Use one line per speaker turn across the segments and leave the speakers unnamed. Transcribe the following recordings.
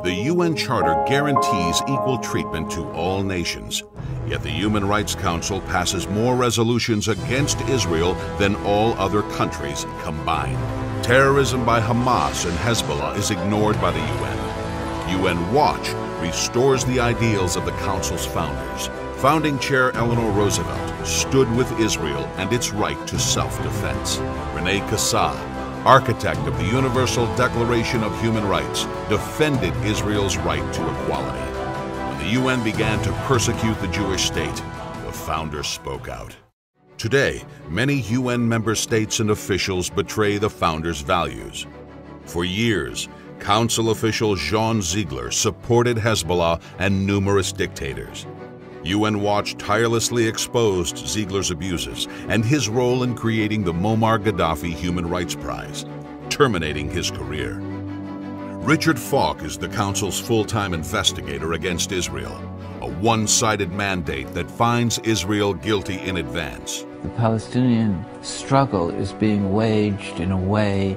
The UN Charter guarantees equal treatment to all nations, yet the Human Rights Council passes more resolutions against Israel than all other countries combined. Terrorism by Hamas and Hezbollah is ignored by the UN. UN Watch restores the ideals of the Council's founders. Founding Chair Eleanor Roosevelt stood with Israel and its right to self-defense. Rene Cassatt, architect of the Universal Declaration of Human Rights, defended Israel's right to equality. When the UN began to persecute the Jewish state, the founders spoke out. Today, many UN member states and officials betray the founders' values. For years, Council official Jean Ziegler supported Hezbollah and numerous dictators. UN Watch tirelessly exposed Ziegler's abuses and his role in creating the Muammar Gaddafi Human Rights Prize, terminating his career. Richard Fak is the Council's full-time investigator against Israel, a one-sided mandate that finds Israel guilty in advance.
The Palestinian struggle is being waged in a way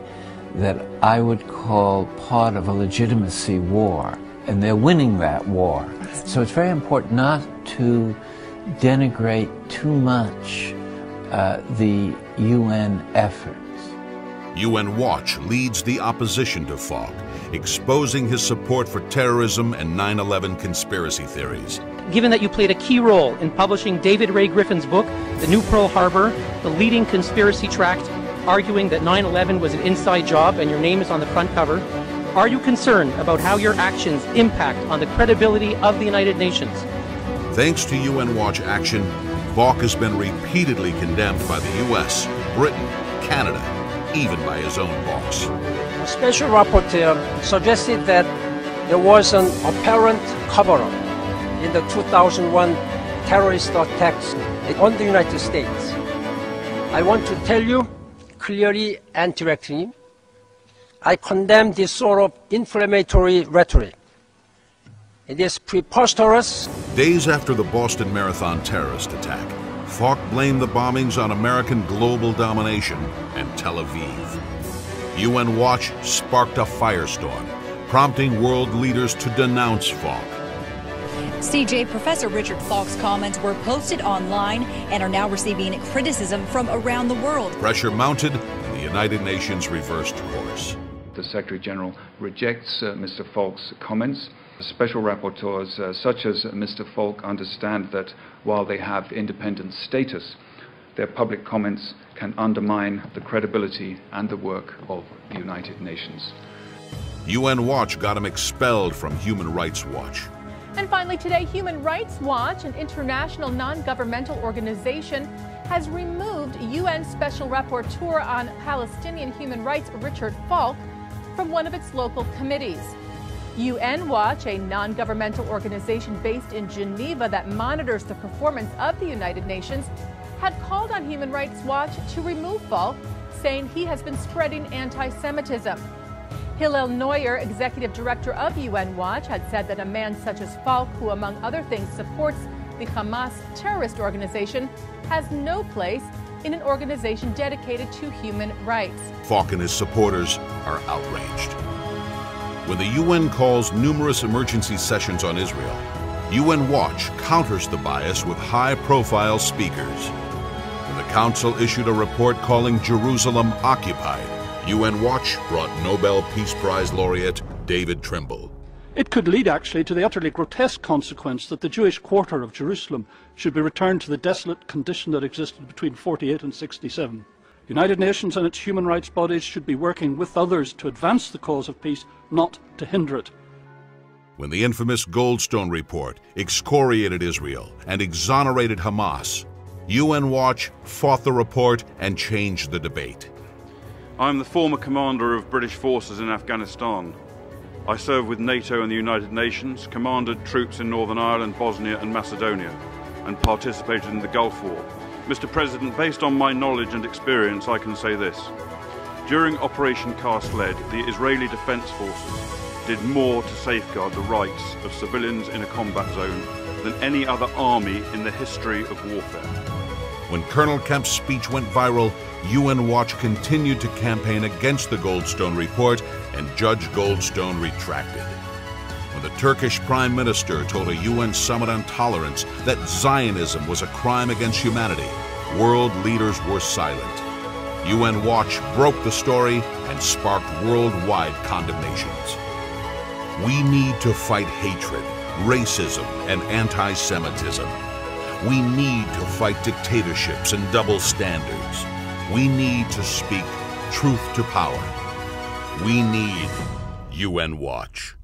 that I would call part of a legitimacy war, and they're winning that war. So it's very important not to denigrate too much the UN efforts.
UN Watch leads the opposition to Falk, exposing his support for terrorism and 9/11 conspiracy theories.
Given that you played a key role in publishing David Ray Griffin's book, The New Pearl Harbor, the leading conspiracy tract arguing that 9/11 was an inside job and your name is on the front cover, are you concerned about how your actions impact on the credibility of the United Nations?
Thanks to UN Watch action, Falk has been repeatedly condemned by the US, Britain, Canada, even by his own boss.
A special rapporteur suggested that there was an apparent cover-up in the 2001 terrorist attacks on the United States. I want to tell you clearly and directly, I condemn this sort of inflammatory rhetoric. It is preposterous.
Days after the Boston Marathon terrorist attack, Falk blamed the bombings on American global domination and Tel Aviv. UN Watch sparked a firestorm, prompting world leaders to denounce Falk.
CJ, Professor Richard Fak's comments were posted online and are now receiving criticism from around the world.
Pressure mounted, and the United Nations reversed course.
The Secretary General rejects Mr. Falk's comments. Special rapporteurs such as Mr. Falk understand that while they have independent status, their public comments can undermine the credibility and the work of the United Nations.
UN Watch got him expelled from Human Rights Watch.
And finally today, Human Rights Watch, an international non-governmental organization, has removed UN Special Rapporteur on Palestinian human rights Richard Fak from one of its local committees. UN Watch, a non-governmental organization based in Geneva that monitors the performance of the United Nations, had called on Human Rights Watch to remove Falk, saying he has been spreading anti-Semitism. Hillel Neuer, executive director of UN Watch, had said that a man such as Falk, who among other things supports the Hamas terrorist organization, has no place in an organization dedicated to human rights.
Falk and his supporters are outraged. When the UN calls numerous emergency sessions on Israel, UN Watch counters the bias with high-profile speakers. When the Council issued a report calling Jerusalem occupied, UN Watch brought Nobel Peace Prize laureate David Trimble.
It could lead actually to the utterly grotesque consequence that the Jewish quarter of Jerusalem should be returned to the desolate condition that existed between 48 and 67. The United Nations and its human rights bodies should be working with others to advance the cause of peace, not to hinder it.
When the infamous Goldstone report excoriated Israel and exonerated Hamas, UN Watch fought the report and changed the debate.
I'm the former commander of British forces in Afghanistan. I served with NATO and the United Nations, commanded troops in Northern Ireland, Bosnia and Macedonia, and participated in the Gulf War. Mr. President, based on my knowledge and experience, I can say this. During Operation Cast Lead, the Israeli Defense Forces did more to safeguard the rights of civilians in a combat zone than any other army in the history of warfare.
When Colonel Kemp's speech went viral, UN Watch continued to campaign against the Goldstone report, and Judge Goldstone retracted. the Turkish Prime Minister told a UN summit on tolerance that Zionism was a crime against humanity, world leaders were silent. UN Watch broke the story and sparked worldwide condemnations. We need to fight hatred, racism, and anti-Semitism. We need to fight dictatorships and double standards. We need to speak truth to power. We need UN Watch.